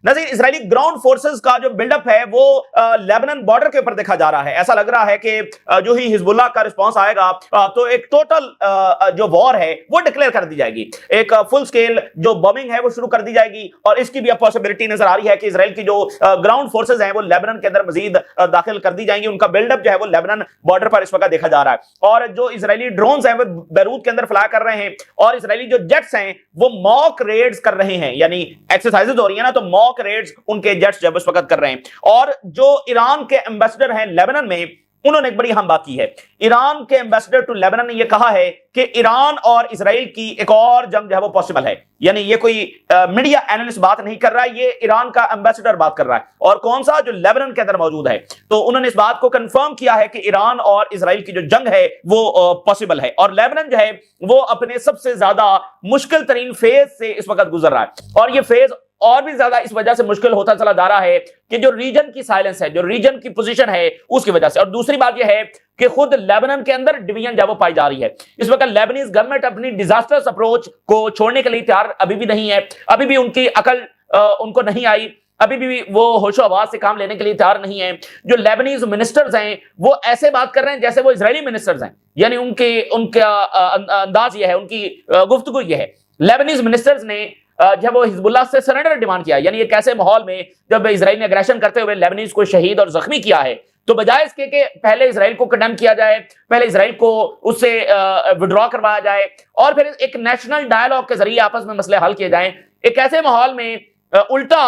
नजीर, Israeli ground forces का जो buildup है वो लेबनान बॉर्डर के ऊपर देखा जा रहा है। ऐसा लग रहा है कि जो ही हिजबुल्लाह का रिस्पांस आएगा तो एक टोटल जो वॉर है वो डिक्लेयर कर दी जाएगी, एक फुल स्केल जो बॉम्बिंग है वो शुरू कर दी जाएगी। और इसकी भी अब पॉसिबिलिटी नजर आ रही है कि इजराइल की जो ग्राउंड फोर्सेज हैं वो लेबनान के अंदर मजीद दाखिल कर दी जाएंगी। उनका बिल्डअप जो है वो लेबनान बॉर्डर पर इस वक्त देखा जा रहा है। और जो इजरायली ड्रोन्स हैं वो बैरूत के अंदर फ्लाई कर रहे हैं और इजरायली जो जेट्स हैं वो मॉक रेड्स कर रहे हैं, यानी एक्सरसाइजेज हो रही है ना, तो मॉक रेड्स उनके जेट्स जब इस वक्त कर रहे हैं। और जो ईरान के एम्बेसडर हैं लेबनान में, उन्होंने एक बड़ी अहम बात की है। ईरान के एम्बेसडर टू लेबनान ने यह कहा है कि ईरान और इजराइल की एक और जंग जो है वो पॉसिबल है। यानी ये कोई मीडिया एनालिस्ट बात नहीं कर रहा है, ये ईरान का एम्बेसडर बात कर रहा है। और कौन सा? जो लेबनान के अंदर मौजूद है। तो उन्होंने इस बात को कंफर्म किया है कि ईरान और इजराइल की जो जंग है वो पॉसिबल है। और लेबनान जो है वो अपने सबसे ज्यादा मुश्किल तरीन फेज से इस वक्त गुजर रहा है। और ये फेज और भी ज्यादा इस वजह से मुश्किल होता चला जा रहा है कि जो रीजन की साइलेंस है, जो रीजन की पोजीशन है उसकी वजह से। और दूसरी बात यह है कि खुद लेबनान के अंदर डिवीजन जब वो पाई जा रही है। इस वक्त लेबनीज गवर्नमेंट अपनी डिजास्टर्स अप्रोच को छोड़ने के लिए तैयार अभी भी नहीं है। अभी भी उनकी अकल उनको नहीं आई, अभी भी वो होशो हवास से काम लेने के लिए तैयार नहीं है। जो लेबनीज मिनिस्टर्स हैं वो ऐसे बात कर रहे हैं जैसे वो इजरायली मिनिस्टर्स हैं, यानी उनका अंदाज यह है, उनकी गुफ्तगू यह है। लेबनीज मिनिस्टर्स ने जब वो हिजबुल्लाह से सरेंडर डिमांड किया, यानी एक ऐसे माहौल में जब इजराइल ने अग्रेशन करते हुए लेबनीज को शहीद और जख्मी किया है, तो बजाय इसके कि पहले इजराइल को कंडेम किया जाए, पहले इजराइल को उससे विड्रॉ करवाया जाए और फिर एक नेशनल डायलॉग के जरिए आपस में मसले हल किए जाएं, एक ऐसे माहौल में उल्टा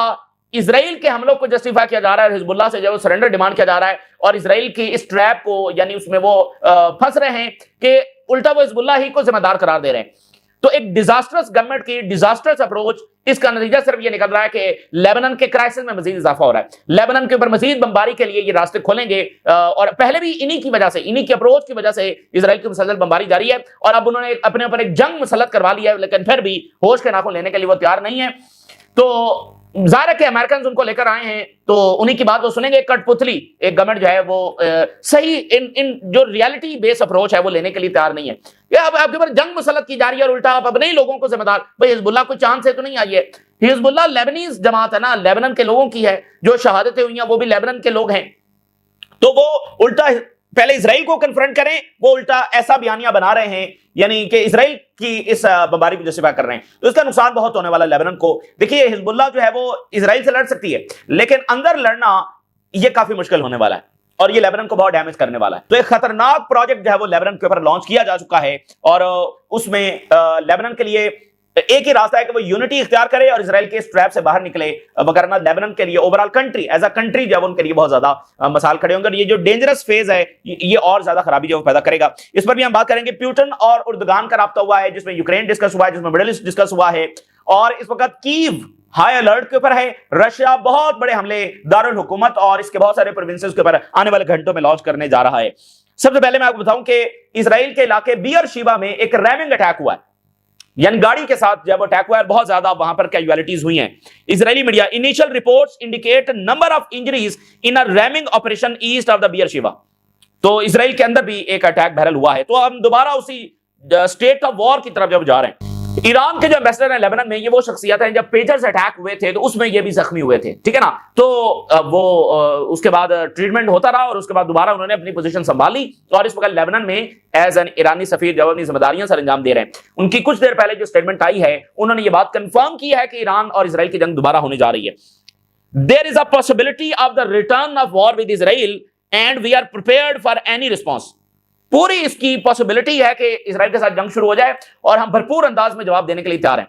इजराइल के हमलों को जस्टिफाई किया जा रहा है, हिजबुल्लाह से जब सरेंडर डिमांड किया जा रहा है और इजराइल की इस ट्रैप को, यानी उसमें वो फंस रहे हैं कि उल्टा वो हिजबुल्लाह ही को जिम्मेदार करार दे रहे हैं। तो एक डिजास्टर्स गवर्नमेंट की डिजास्टर्स अप्रोच, इसका नतीजा सिर्फ ये निकल रहा है कि लेबनान के क्राइसिस में मजीद इजाफा हो रहा है। लेबनान के ऊपर मजीद बमबारी के लिए ये रास्ते खोलेंगे और पहले भी इन्हीं की वजह से, इन्हीं की अप्रोच की वजह से इजराइल की मुसलसल बमबारी जारी है। और अब उन्होंने अपने ऊपर एक जंग मुसल्लत करवा लिया है, लेकिन फिर भी होश के नाखून लेने के लिए वो तैयार नहीं है। तो जाहिर है कि अमेरिकन उनको लेकर आए हैं तो उन्हीं की बात वो सुनेंगे। कठपुतली एक गवर्नमेंट जो है वो सही इन जो रियलिटी बेस अप्रोच है वो लेने के लिए तैयार नहीं है। ये अब आपके ऊपर जंग मुसल्लत की जा रही है और उल्टा आप अपने ही लोगों को जिम्मेदार, भाई हिजबुल्लाह कोई चांद से तो नहीं आई है। हिजबुल्लाह लेबनीज जमात है ना, लेबनान के लोगों की है, जो शहादतें हुई हैं वो भी लेबनान के लोग हैं। तो वो उल्टा पहले इजराइल को कन्फ्रंट करें, वो उल्टा ऐसा बयानिया बना रहे हैं, यानी कि इजराइल की इस बमबारी को जस्टिफाई कर रहे हैं। तो इसका नुकसान बहुत होने वाला है लेबनान को। देखिए, हिजबुल्लाह जो है वो इजराइल से लड़ सकती है, लेकिन अंदर लड़ना ये काफी मुश्किल होने वाला है और ये लेबनान को बहुत डैमेज करने वाला है। तो एक खतरनाक प्रोजेक्ट जो है वो लेबनान के ऊपर लॉन्च किया जा चुका है और उसमें लेबनान के लिए एक ही रास्ता है कि वो यूनिटी इख्तियार करे और इजराइल के इस ट्रैप से बाहर निकले, वरना लेबनान के लिए overall country as a country जब उनके लिए बहुत ज्यादा मसाल खड़े होंगे। ये जो डेंजरस फेज है ये और ज्यादा खराबी जो पैदा करेगा। इस पर भी हम बात करेंगे। पुतिन और उर्दुगान का राब्ता हुआ है, जिसमें यूक्रेन डिस्कस हुआ है, जिसमें मिडिल ईस्ट डिस्कस हुआ है और इस वक्त कीव हाई अलर्ट के ऊपर है। रशिया बहुत बड़े हमले दारुल हुकूमत और इसके बहुत सारे प्रोविंसेस के ऊपर आने वाले घंटों में लॉन्च करने जा रहा है। सबसे पहले मैं आपको बताऊं कि इजराइल के इलाके बियर शिवा में एक रैमिंग अटैक हुआ है, यानी गाड़ी के साथ जब अटैक हुआ है, बहुत ज्यादा वहां पर कैजुअलिटीज हुई हैं। Israeli media initial reports indicate number of injuries in a ramming operation east of the Beer Sheva. तो इजराइल के अंदर भी एक अटैक वायरल हुआ है। तो हम दोबारा उसी स्टेट ऑफ वॉर की तरफ जब जा रहे हैं। ईरान के जो एम्बेसडर हैं लेबनान में, ये वो शख्सियत हैं जब पेजर्स अटैक हुए थे तो उसमें ये भी जख्मी हुए थे, ठीक है ना। तो वो उसके बाद ट्रीटमेंट होता रहा और उसके बाद दोबारा उन्होंने अपनी पोजीशन संभाली और इस वक्त लेबनान में एज एन ईरानी सफीर जब अपनी जिम्मेदारियां सर अंजाम दे रहे हैं। उनकी कुछ देर पहले जो स्टेटमेंट आई है, उन्होंने ये बात कंफर्म की है कि ईरान और इजराइल की जंग दोबारा होने जा रही है। There is a possibility of the return of war with Israel and we are prepared for any response. पूरी इसकी पॉसिबिलिटी है कि इजराइल के साथ जंग शुरू हो जाए और हम भरपूर अंदाज में जवाब देने के लिए तैयार हैं।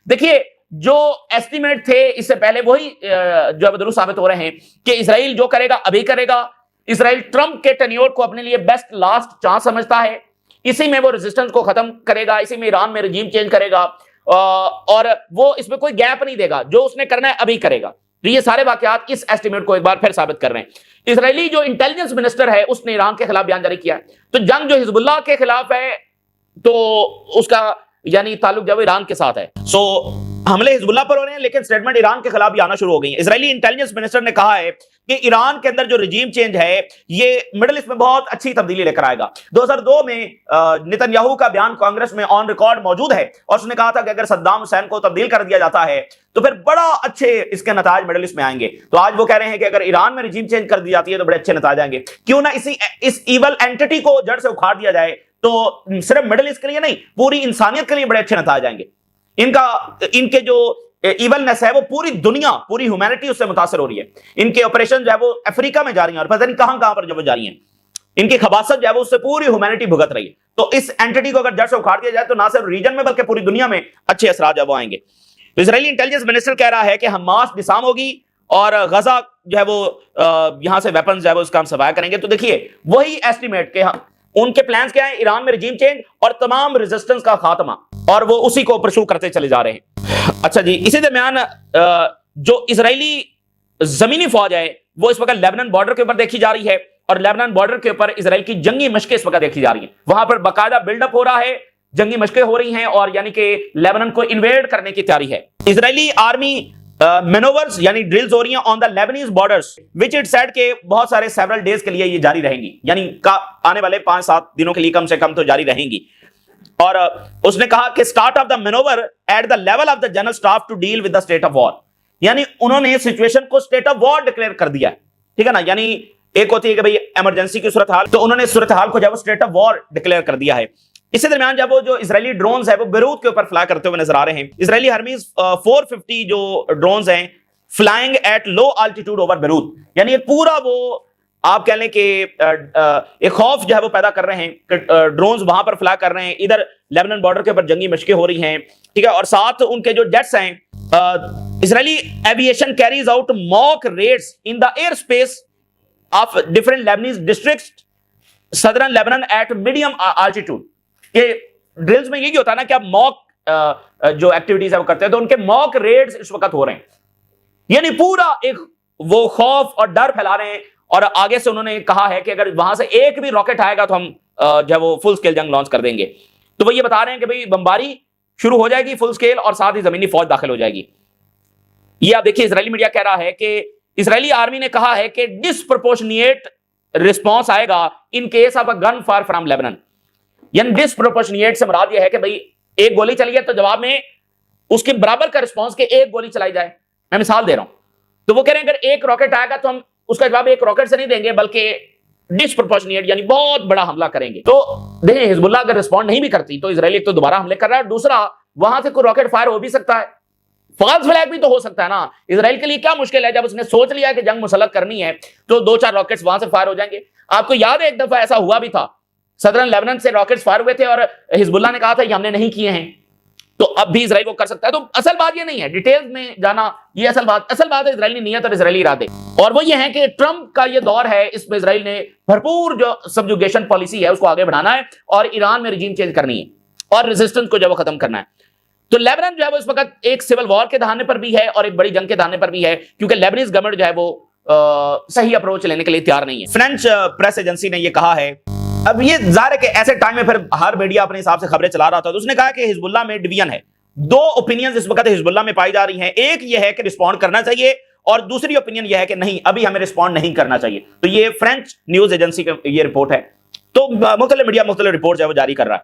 देखिए, जो एस्टिमेट थे इससे पहले वही जो अब दुरुस्त साबित हो रहे हैं कि इजराइल जो करेगा अभी करेगा। इजराइल ट्रंप के टेन्योर को अपने लिए बेस्ट लास्ट चांस समझता है, इसी में वो रेजिस्टेंस को खत्म करेगा, इसी में ईरान में रजीम चेंज करेगा और वो इसमें कोई गैप नहीं देगा, जो उसने करना है अभी करेगा। तो ये सारे वाकयात इस एस्टिमेट को एक बार फिर साबित कर रहे हैं। इजरायली जो इंटेलिजेंस मिनिस्टर है उसने ईरान के खिलाफ बयान जारी किया। तो जंग जो हिजबुल्लाह के खिलाफ है तो उसका यानी ताल्लुक जब ईरान के साथ है। सो हमले हिजबुल्लाह पर हो रहे हैं, लेकिन स्टेटमेंट ईरान के खिलाफ भी आना शुरू हो गई है। इजरायली इंटेलिजेंस मिनिस्टर ने कहा है कि ईरान के अंदर जो रिजीम चेंज है ये मिडिल ईस्ट में बहुत अच्छी तब्दीली लेकर आएगा। 2002 में नेतन्याहू का बयान कांग्रेस में ऑन रिकॉर्ड मौजूद है और उसने कहा था कि अगर सद्दाम हुसैन को तब्दील कर दिया जाता है तो फिर बड़ा अच्छे इसके नताज मिडिल ईस्ट में आएंगे। तो आज वो कह रहे हैं कि अगर ईरान में रिजीम चेंज कर दी जाती है तो बड़े अच्छे नताज आएंगे। क्यों ना इस इवल एंटिटी को जड़ से उखाड़ दिया जाए, तो सिर्फ मिडिल ईस्ट के लिए नहीं, पूरी इंसानियत के लिए बड़े अच्छे नताज आएंगे। इनके जो इवलनेस है वो पूरी दुनिया, पूरी ह्यूमैनिटी उससे मुतासर हो रही है। इनके ऑपरेशन जो है वो अफ्रीका में जा रही है और पता नहीं कहां कहां पर जो जा रही हैं। इनकी खबासत जो है वो उससे पूरी ह्यूमैनिटी भुगत रही है। तो इस एंटिटी को अगर जड़ से उखाड़ दिया जाए तो ना सिर्फ रीजन में बल्कि पूरी दुनिया में अच्छे असरात जो वो आएंगे। तो इजरायली इंटेलिजेंस मिनिस्टर कह रहा है कि हमास डिसाम होगी और गजा जो है वो यहां से वेपन्स जो है वो उसका हम सप्लाई करेंगे। तो देखिए वही एस्टिमेट के उनके प्लान्स क्या है, ईरान में रिजीम चेंज और तमाम रेजिस्टेंस का खात्मा, और वो उसी को परसू करते चले जा रहे हैं। अच्छा जी, इसी दरमियान जो इजरायली जमीनी फौज है वो इस वक्त लेबनान बॉर्डर के ऊपर देखी जा रही है और लेबनान बॉर्डर के ऊपर इजराइल की जंगी मशकें इस वक्त देखी जा रही हैं। वहां पर बाकायदा बिल्डअप हो रहा है, जंगी मशकें हो रही हैं और यानी कि लेबनान को इन्वेड करने की तैयारी है। इजरायली आर्मी मैनोवर्स यानी ड्रिल्स हो रही हैं on the Lebanese borders which it said के बहुत सारे सेवरल डेज के लिए ये जारी रहेंगी, यानी आने वाले 5-7 दिनों के लिए कम से कम तो जारी रहेंगी। और उसने कहा कि start of the manoeuvre at the level of the general staff to deal with the state of war, यानी उन्होंने सिचुएशन को स्टेट ऑफ वॉर डिक्लेयर कर दिया है। ठीक है ना, यानी एक होती है कि भाई इमरजेंसी की सूरत हाल, तो उन्होंने सूरत हाल को जब स्टेट ऑफ वॉर डिक्लेयर कर दिया है। इसी दरमियान जब वो जो इजरायली ड्रोन्स है वो बेरूत के ऊपर फ्लाई करते हुए नजर आ रहे हैं। इजरायली हर्मीज 450 जो ड्रोन्स हैं flying at low altitude over Beirut, यानी पूरा वो आप कह लें कि एक खौफ जो है वो पैदा कर रहे हैं कि ड्रोन्स वहां पर फ्लाई कर रहे हैं, इधर लेबनान बॉर्डर के ऊपर जंगी मशकें हो रही हैं। ठीक है, और साथ उनके जो जेट्स हैं, Israeli aviation carries out mock raids in the air space of different Lebanese districts southern Lebanon at medium altitude. ये ड्रिल्स में यही होता है ना कि आप मॉक जो एक्टिविटीज है वो करते हैं, तो उनके मॉक रेड्स इस वक्त हो रहे हैं, यानी पूरा एक वो खौफ और डर फैला रहे हैं। और आगे से उन्होंने कहा है कि अगर वहां से एक भी रॉकेट आएगा तो हम जो वो फुल स्केल जंग लॉन्च कर देंगे। तो वो ये बता रहे हैं कि भाई बमबारी शुरू हो जाएगी फुल स्केल और साथ ही जमीनी फौज दाखिल हो जाएगी। ये आप देखिए इजरायली मीडिया कह रहा है कि इजरायली आर्मी ने कहा है कि डिसप्रोपोर्शनिएट रिस्पॉन्स आएगा in case of a gun fire from Lebanon. यानी डिसप्रोपोर्शनिएट से मुराद यह है कि भाई एक गोली चली है तो जवाब में उसके बराबर का रिस्पॉन्स के एक गोली चलाई जाए। मैं मिसाल दे रहा हूं, तो वो कह रहे हैं अगर एक रॉकेट आएगा तो हम उसका जवाब एक रॉकेट से नहीं देंगे बल्कि डिसप्रोपोर्शनिएट यानी बहुत बड़ा हमला करेंगे। तो देखें हिजबुल्लाह अगर रिस्पॉन्ड नहीं भी करती तो इजराइल एक तो दोबारा हमले कर रहा है, दूसरा वहां से कोई रॉकेट फायर हो भी सकता है, फॉल्स फ्लैग भी तो हो सकता है ना। इजराइल के लिए क्या मुश्किल है, जब उसने सोच लिया कि जंग मुसल्लत करनी है तो 2-4 रॉकेट्स वहां से फायर हो जाएंगे। आपको याद है एक दफा ऐसा हुआ भी था, सदरन लेबनान से रॉकेट्स फायर हुए थे और हिजबुल्लाह ने कहा था ये हमने नहीं किए हैं, तो अब भी इजराइल वो कर सकता है। तो असल बात ये नहीं है डिटेल्स में जाना, ये असल बात है इजरायली नीयत और इजरायली इरादे। और वो ये है कि ट्रंप का ये दौर है, इसमें इजराइल ने भरपूर जो सब्जुगेशन पॉलिसी है उसको आगे बढ़ाना है और ईरान में रिजीम चेंज करनी है और रेजिस्टेंस को जो वो खत्म करना है। तो लेबनान जो है वो इस वक्त एक सिविल वॉर के दहाने पर भी है और एक बड़ी जंग के दहाने पर भी है, क्योंकि लेबनीज गवर्नमेंट जो है वो सही अप्रोच लेने के लिए तैयार नहीं है। फ्रेंच प्रेस एजेंसी ने ये कहा है, अब ये जाहिर है कि ऐसे टाइम में फिर हर मीडिया अपने हिसाब से खबरें चला रहा था, तो उसने कहा कि हिजबुल्लाह में डिवीजन है, 2 ओपिनियंस इस वक्त हिजबुल्लाह में पाई जा रही हैं। एक ये है कि रिस्पॉन्ड करना चाहिए और दूसरी ओपिनियन ये है कि नहीं अभी हमें रिस्पॉन्ड नहीं करना चाहिए। तो ये फ्रेंच न्यूज एजेंसी की ये रिपोर्ट है। तो मुख्तलिफ मीडिया मुख्तलिफ रिपोर्ट जो है वो जारी कर रहा है।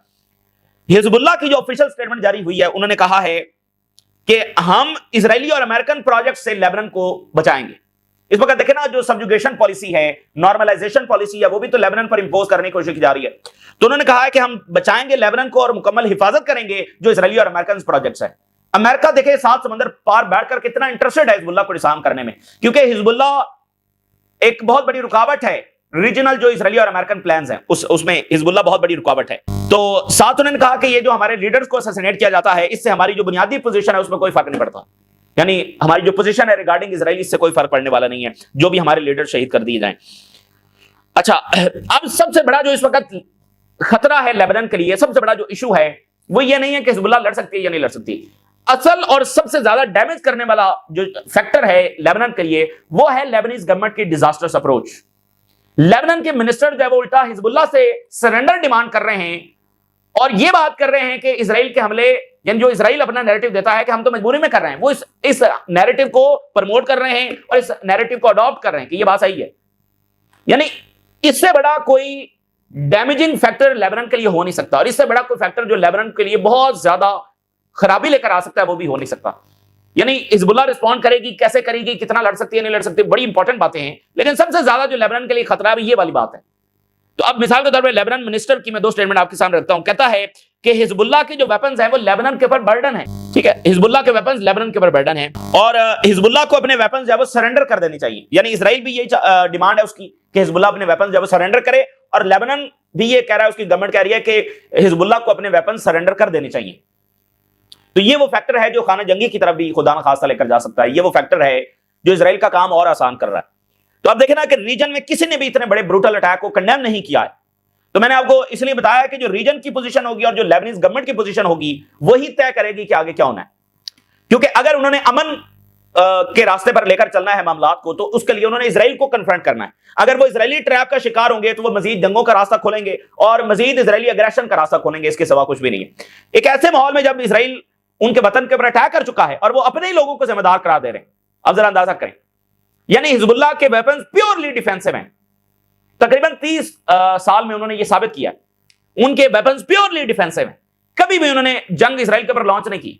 हिजबुल्लाह की जो ऑफिशियल स्टेटमेंट जारी हुई है उन्होंने कहा है कि हम इजरायली और अमेरिकन प्रोजेक्ट से लेबनान को बचाएंगे। इस वक्त देखें ना जो सब्जुगेशन पॉलिसी है, नॉर्मलाइजेशन पॉलिसी है, वो भी तो लेबनान पर इंपोज करने की कोशिश की जा रही है। तो उन्होंने कहा है कि हम बचाएंगे लेबनान को और मुकम्मल हिफाजत करेंगे जो इजरायली और अमेरिकन प्रोजेक्ट्स है। अमेरिका देखे 7 समंदर पार बैठकर कितना इंटरेस्टेड है हिजबुल्लाह को डिसार्म करने में, क्योंकि हिजबुल्लाह एक बहुत बड़ी रुकावट है रीजनल जो इजरायली और अमेरिकन प्लान्स हैं उसमें हिजबुल्लाह बहुत बड़ी रुकावट है। तो साथ उन्होंने कहा कि ये जो हमारे लीडर्स को असैसिनेट किया जाता है इससे हमारी जो बुनियादी पोजीशन है उसमें कोई फर्क नहीं पड़ता, यानी हमारी जो पोजीशन है रिगार्डिंग इजरायली इससे कोई फर्क पड़ने वाला नहीं है जो भी हमारे लीडर शहीद कर दिए जाएं। अच्छा, अब सबसे बड़ा जो इस वक्त खतरा है लेबनान के लिए, सबसे बड़ा जो इशू है वो ये नहीं है कि हिजबुल्लाह लड़ सकती है या नहीं लड़ सकती। असल और सबसे ज्यादा डैमेज करने वाला जो फैक्टर है लेबनान के लिए वो है लेबनीज गवर्नमेंट की डिजास्टर्स अप्रोच। लेबनान के मिनिस्टर जो है वो उल्टा हिजबुल्लाह से सरेंडर डिमांड कर रहे हैं और ये बात कर रहे हैं कि इजराइल के हमले यानी जो इसराइल अपना नैरेटिव देता है कि हम तो मजबूरी में कर रहे हैं, वो इस नैरेटिव को प्रमोट कर रहे हैं और इस नैरेटिव को अडॉप्ट कर रहे हैं कि ये बात सही है। यानी इससे बड़ा कोई डैमेजिंग फैक्टर लेबनान के लिए हो नहीं सकता, और इससे बड़ा कोई फैक्टर जो लेबनान के लिए बहुत ज्यादा खराबी लेकर आ सकता है वो भी हो नहीं सकता। यानी हिजबुल्लाह रिस्पॉन्ड करेगी, कैसे करेगी, कितना लड़ सकती है, नहीं लड़ सकती, बड़ी इंपॉर्टेंट बातें हैं, लेकिन सबसे ज्यादा जो लेबनान के लिए खतरा है ये वाली बात है। तो अब मिसाल के तौर पर लेबनान मिनिस्टर की मैं 2 स्टेटमेंट आपके सामने रखता हूं। कहता है कि हिजबुल्लाह के जो वेपन्स हैं वो लेबनान के ऊपर बर्डन है। ठीक है, हिजबुल्लाह के वेपन्स लेबनान के ऊपर बर्डन है और हिजबुल्लाह को अपने वेपन्स जो है वो सरेंडर कर देनी चाहिए। यानी इसराइल भी यही डिमांड है उसकी कि हिजबुल्लाह अपने वेपन्स जो है वो सरेंडर करे, और लेबनान भी ये कह रहा है, उसकी गवर्नमेंट कह रही है कि हिजबुल्लाह को अपने वेपन्स सरेंडर कर देने चाहिए। तो ये वो फैक्टर है जो खाना जंगी की तरफ भी खुदा न खास्ता लेकर जा सकता है। ये वो फैक्टर है जो इसराइल का काम और आसान कर रहा है। तो अब देखें ना कि रीजन में किसी ने भी इतने बड़े ब्रूटल अटैक को कंडेम नहीं किया है। तो मैंने आपको इसलिए बताया कि जो रीजन की पोजीशन होगी और जो लेबनीज गवर्नमेंट की पोजीशन होगी वही तय करेगी कि आगे क्या होना है। क्योंकि अगर उन्होंने अमन के रास्ते पर लेकर चलना है मामलात को, तो उसके लिए उन्होंने इसराइल को कन्फ्रंट करना है। अगर वो इजरायली ट्रैप का शिकार होंगे तो वो मजीद जंगों का रास्ता खोलेंगे और मजीद इजरायली अग्रेशन का रास्ता खोलेंगे, इसके सिवा कुछ भी नहीं है। एक ऐसे माहौल में जब इसराइल उनके वतन के ऊपर अटैक कर चुका है और वो अपने ही लोगों को जिम्मेदार करार दे रहे हैं, अब जरा अंदाजा करें। यानी हिजबुल्लाह के वेपन्स प्योरली डिफेंसिव हैं। तकरीबन 30 साल में उन्होंने ये साबित किया उनके वेपन्स प्योरली डिफेंसिव हैं। कभी भी उन्होंने जंग इसराइल के ऊपर लॉन्च नहीं की।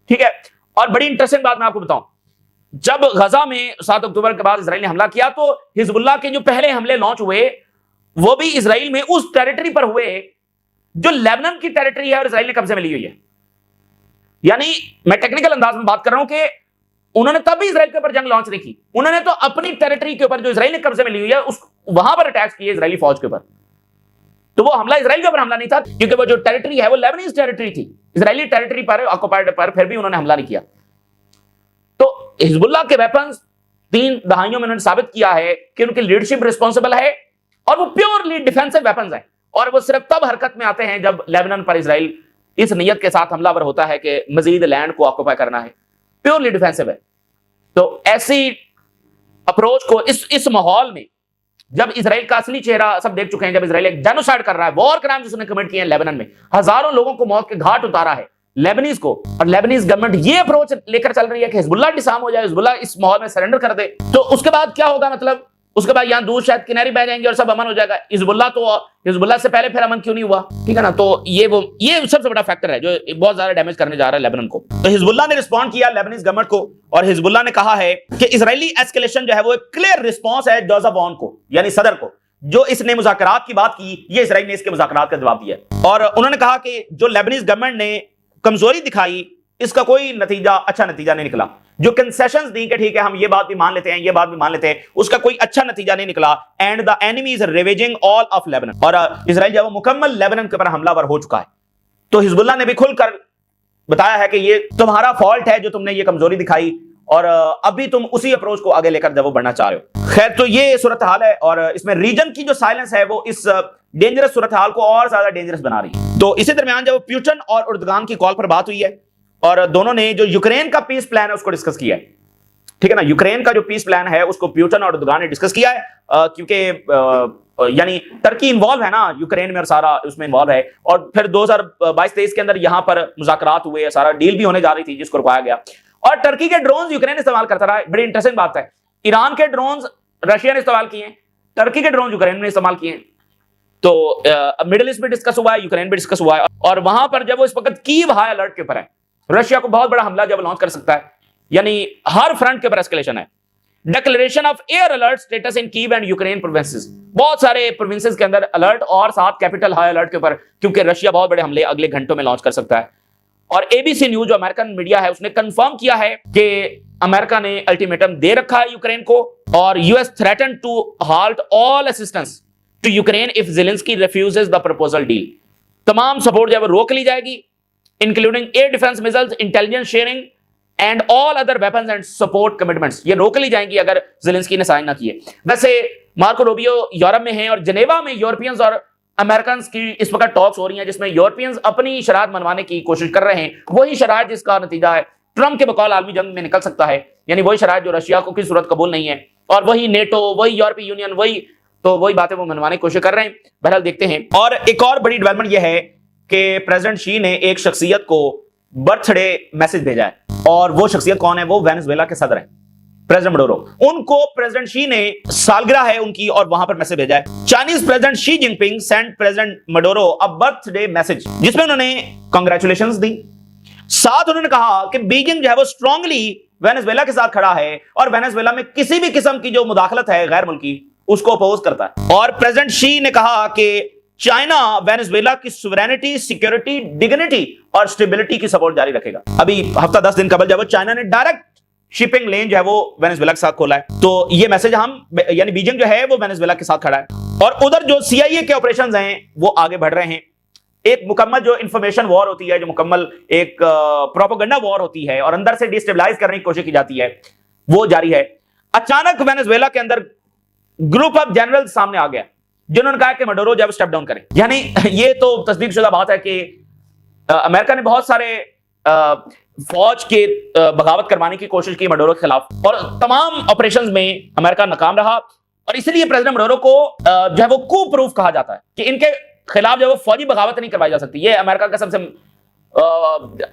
ठीक है, और बड़ी इंटरेस्टिंग बात मैं आपको बताऊं, जब गजा में 7 अक्टूबर के बाद इसराइल ने हमला किया तो हिजबुल्लाह के जो पहले हमले लॉन्च हुए वो भी इसराइल में उस टेरिटरी पर हुए जो लेबनान की टेरिटरी है और इसराइल ने कब्जे में ली हुई है। यानी मैं टेक्निकल अंदाज में बात कर रहा हूं कि उन्होंने तब भी इसराइल के ऊपर जंग लॉन्च नहीं की, उन्होंने तो अपनी टेरिटरी के ऊपर जो इसराइल ने कब्जे में ली हुई है उस वहां पर अटैक किए इसराइली फौज के ऊपर। तो वो हमला इसराइल के ऊपर हमला नहीं था, क्योंकि वो जो टेरिटरी है वो लेबनीज टेरिटरी थी, इसराइली टेरिटरी पर ऑक्युपाइड पर फिर भी उन्होंने हमला नहीं किया। तो हिजबुल्लाह के वेपन्स 3 दहाइयों में उन्होंने साबित किया है कि उनकी लीडरशिप रिस्पॉन्सिबल है और वो प्योरली डिफेंसिव वेपन्स हैं, और वो सिर्फ तब हरकत में आते हैं जब लेबनान पर इसराइल इस नियत के साथ हमलावर होता है कि मजीद लैंड को ऑक्युपाई करना है। प्योरली डिफेंसिव है। तो ऐसी अप्रोच को इस माहौल में जब इसराइल का असली चेहरा सब देख चुके हैं, जब इसराइल एक जेनोसाइड कर रहा है, वॉर क्राइम्स उसने कमिट किए हैं लेबनान में, हजारों लोगों को मौत के घाट उतारा है लेबनीज को, और लेबनीज गवर्नमेंट ये अप्रोच लेकर चल रही है कि हिजबुल्लाह डिसार्म हो जाए, हिजबुल्लाह इस माहौल में सरेंडर कर दे, तो उसके बाद क्या होगा? मतलब उसके बाद यहां दूर शायद किनारे बह जाएंगे और सब अमन हो जाएगा। हिजबुल्लाह से पहले फिर अमन क्यों नहीं हुआ? ठीक है ना। तो ये सबसे बड़ा फैक्टर है जो बहुत ज्यादा डैमेज करने जा रहा है लेबनान को। तो हिजबुल्लाह ने रिस्पॉन्ड किया लेबनीज गवर्नमेंट को, और हिजबुल्लाह ने कहा है कि इजरायली एस्केलेशन जो है वो एक क्लियर रिस्पॉन्स है जोसेफ ऑन को, यानी सदर को, जो इसने मुज़ाकरात की बात की, ये इसराइल ने इसके मुज़ाकरात का जवाब दिया। और उन्होंने कहा कि जो लेबनीज गवर्नमेंट ने कमजोरी दिखाई इसका कोई अच्छा नतीजा नहीं निकला। जो कंसेशंस दी कि ठीक है हम ये बात भी मान लेते हैं, ये बात भी मान लेते हैं, उसका कोई अच्छा नतीजा नहीं निकला। And the enemy is ravaging all of Lebanon, और इसराइल जब मुकम्मल लेबनान के ऊपर हमलावर हो चुका है। तो हिजबुल्लाह ने भी खुलकर बताया है कि ये तुम्हारा फॉल्ट है जो तुमने ये कमजोरी दिखाई, और अभी तुम उसी अप्रोच को आगे लेकर जब वो बढ़ना चाह रहे हो। खैर, तो ये सूरत हाल है, और इसमें रीजन की जो साइलेंस है वो इस डेंजरस सूरत हाल को और ज्यादा डेंजरस बना रही है। तो इसी दरमियान जब पुतिन और उर्दगान की कॉल पर बात हुई है और दोनों ने जो यूक्रेन का पीस प्लान है उसको डिस्कस किया है। ठीक है ना, यूक्रेन का जो पीस प्लान है उसको पुतिन और उर्दगान ने डिस्कस किया है, क्योंकि यानी टर्की इन्वॉल्व है ना यूक्रेन में, और सारा उसमें इन्वॉल्व है। और फिर 2022-23 के अंदर यहां पर मुज़ाकरात हुए, सारा डील भी होने जा रही थी जिसको रुकाया गया, और टर्की के ड्रोन्स यूक्रेन इस्तेमाल करता रहा। बड़ी इंटरेस्टिंग बात है, ईरान के ड्रोन्स रशिया ने इस्तेमाल किए, टर्की के ड्रोन यूक्रेन ने इस्तेमाल किए। तो मिडिल ईस्ट में डिस्कस हुआ है, यूक्रेन में डिस्कस हुआ है, और वहां पर जब वो इस वक्त कीव हाई अलर्ट के ऊपर है, रशिया को बहुत बड़ा हमला जब लॉन्च कर सकता है, यानी हर फ्रंट के ऊपर एस्केलेशन है। Declaration of air alert status in Kyiv and Ukraine provinces, बहुत सारे प्रोविंसेस के अंदर अलर्ट, और साथ कैपिटल हाई अलर्ट के ऊपर, क्योंकि रशिया बहुत बड़े हमले अगले घंटों में लॉन्च कर सकता है। और एबीसी न्यूज जो अमेरिकन मीडिया है उसने कंफर्म किया है कि अमेरिका ने अल्टीमेटम दे रखा है यूक्रेन को, और US threaten to halt all assistance to Ukraine if Zelensky refuses the proposal deal. तमाम सपोर्ट जब रोक ली जाएगी, including air defence missiles, intelligence sharing and all other weapons and support commitments, ये रोक ली जाएंगी अगर ज़ेलेंस्की ने साइन ना किए। वैसे मार्को रूबियो यूरोप में हैं, और जेनेवा में यूरोपियंस और अमेरिकन की इस वक्त टॉक्स हो रही हैं, जिसमें यूरोपियंस अपनी शरारत मनवाने की कोशिश कर रहे हैं। वही शरारत जिसका नतीजा है ट्रंप के बकौल आलमी जंग में निकल सकता है, यानी वही शरारत जो रशिया को किसी सूरत कबूल नहीं है, और वही नेटो, वही यूरोपीय यूनियन, वही बातें वो मनवाने की कोशिश कर रहे हैं। बहरहाल देखते हैं। और एक और बड़ी डेवलपमेंट यह है कि प्रेसिडेंट शी ने एक शख्सियत को बर्थडे मैसेज भेजा है। और वो शख्सियत कौन है? वो वेनेजुएला के सदर है, प्रेसिडेंट मडोरो। उनको प्रेसिडेंट शी ने, सालगिरह है उनकी, और वहां पर मैसेज भेजा है। Chinese president Xi Jinping sent president Maduro a birthday message, जिसमें उन्होंने कांग्रेचुलेशंस दी। साथ उन्होंने कहा कि बीजिंग जो है वो स्ट्रांगली वेनेजुएला के साथ खड़ा है और वेनेजुएला में किसी भी किस्म की जो मुदाखलत है गैर मुल्की, उसको अपोज करता है। और प्रेसिडेंट शी ने कहा कि चाइना वेनेजुएला की सुवेरेनिटी, सिक्योरिटी, डिग्निटी और स्टेबिलिटी की सपोर्ट जारी रखेगा। अभी हफ्ता 10 दिन कबल जब चाइना ने डायरेक्ट शिपिंग लेन जो है वो वेनेजुएला के साथ खोला है, तो ये मैसेज हम, यानी बीजिंग जो है वो वेनेजुएला के साथ खड़ा है। और उधर जो सीआईए के ऑपरेशंस हैं वो आगे बढ़ रहे हैं। एक मुकम्मल जो इंफॉर्मेशन वॉर होती है, जो मुकम्मल एक प्रोपेगेंडा वॉर होती है और अंदर से डिस्टेबलाइज करने की कोशिश की जाती है, वो जारी है। अचानक वेनेजुएला के अंदर ग्रुप ऑफ जनरल सामने आ गया जिन्होंने कहा कि मडोरो जब स्टेप डाउन करें। यानी ये तो तस्दीकशुदा बात है कि अमेरिका ने बहुत सारे फौज के बगावत करवाने की कोशिश की मडोरो के खिलाफ, और तमाम ऑपरेशंस में अमेरिका नाकाम रहा। और इसलिए प्रेसिडेंट मडोरो को जो है वो कू प्रूफ कहा जाता है कि इनके खिलाफ जो वो फौजी बगावत नहीं करवाई जा सकती। ये अमेरिका का सबसे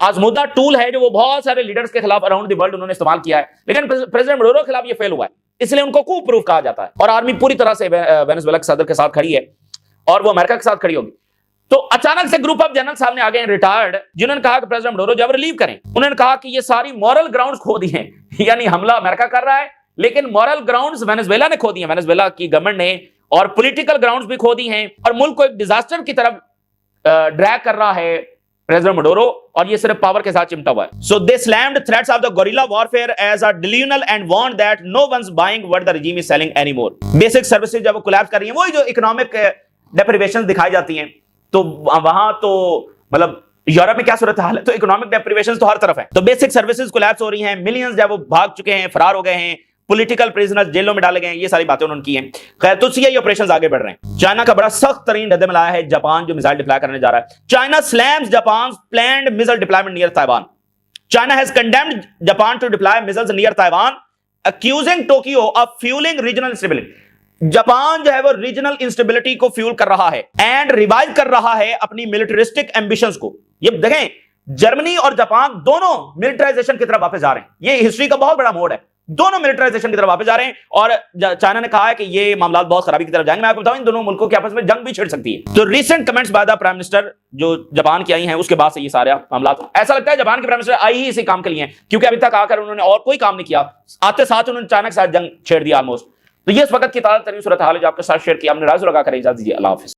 आजमूदा टूल है जो वो बहुत सारे लीडर्स के खिलाफ अराउंड द वर्ल्ड उन्होंने इस्तेमाल किया है, लेकिन प्रेसिडेंट मडोरो के खिलाफ ये फेल हुआ है, इसलिए उनको कू प्रूफ कहा जाता है। और आर्मी पूरी तरह से वेनेजुएला के सदर के साथ खड़ी है और वो अमेरिका के साथ खड़ी होगी। तो अचानक से ग्रुप ऑफ जनरल सामने आ गए हैं रिटायर्ड, जिन्होंने कहा कि प्रेसिडेंट मडोरो जब रिलीव करें। उन्होंने कहा कि ये सारी मॉरल ग्राउंड्स खो दिए हैं, यानी हमला अमेरिका कर रहा है लेकिन मॉरल ग्राउंड्स वेनेजुएला ने खो दिए, वेनेजुएला की गवर्नमेंट ने, और पॉलिटिकल ग्राउंड्स भी खो दी हैं और मुल्क को एक डिजास्टर की तरफ ड्रैग कर रहा है प्रेसिडेंट मडोरो, और ये सिर्फ पावर के साथ चिमटा हुआ है। So they slammed threats of the guerrilla warfare as a delusional and warned that no one's buying what the regime is selling anymore। Basic services जब वो कोलैप्स कर रही हैं, वही जो इकोनॉमिक डेप्रिवेशंस दिखाई जाती हैं, तो वहां तो मतलब यूरोप में क्या सूरत हाल है, तो इकोनॉमिक डेप्रिवेशंस तो हर तरफ है। तो बेसिक सर्विसेज कोलैप्स हो रही हैं, मिलियंस जो है वो भाग चुके हैं, फरार हो गए हैं, पॉलिटिकल प्रिजनर्स जेलों में डाले गए हैं, ये सारी बातें उन्होंने की हैं। खैर, तो सीआईए ऑपरेशंस आगे बढ़ रहे हैं। चाइना का बड़ा सख्त तरीन रद्द मिलाया है जापान, जो मिसाइल डिप्लॉय करने जा रहा है। China slams Japan planned missile deployment near Taiwan. China has condemned Japan to deploy missiles near Taiwan, accusing Tokyo of fuelling regional instability. Japan जो है वो रीजनल इंस्टेबिलिटी को फ्यूल कर रहा है एंड रिवाइव कर रहा है अपनी मिलिटरिस्टिक एम्बिशंस को। ये देखें, जर्मनी और जापान दोनों मिलिटराइजेशन की तरफ वापस जा रहे हैं। ये हिस्ट्री का बहुत बड़ा मोड़ है, दोनों मिलिटराइजेशन की तरफ वापस जा रहे हैं। और चाइना ने कहा है कि ये मामला बहुत खराबी की तरफ जाएंगे। मैं आपको बताऊं, इन दोनों मुल्कों के आपस में जंग भी छिड़ सकती है। तो recent comments by the prime minister जो जापान की आई हैं, उसके बाद से ये सारे मामला, ऐसा लगता है जापान के प्राइम मिनिस्टर आई ही इसी काम के लिए हैं, क्योंकि अभी तक आकर उन्होंने और कोई काम नहीं किया, आते साथ उन्होंने चाइना के साथ जंग छेड़ दिया ऑलमोस्ट। तो ये इस वक्त की ताजा तरीन सूरत हाल है जो आपके साथ शेयर किया। हमने राज लगा कर इजाजत दीजिए। अल्लाह हाफिज।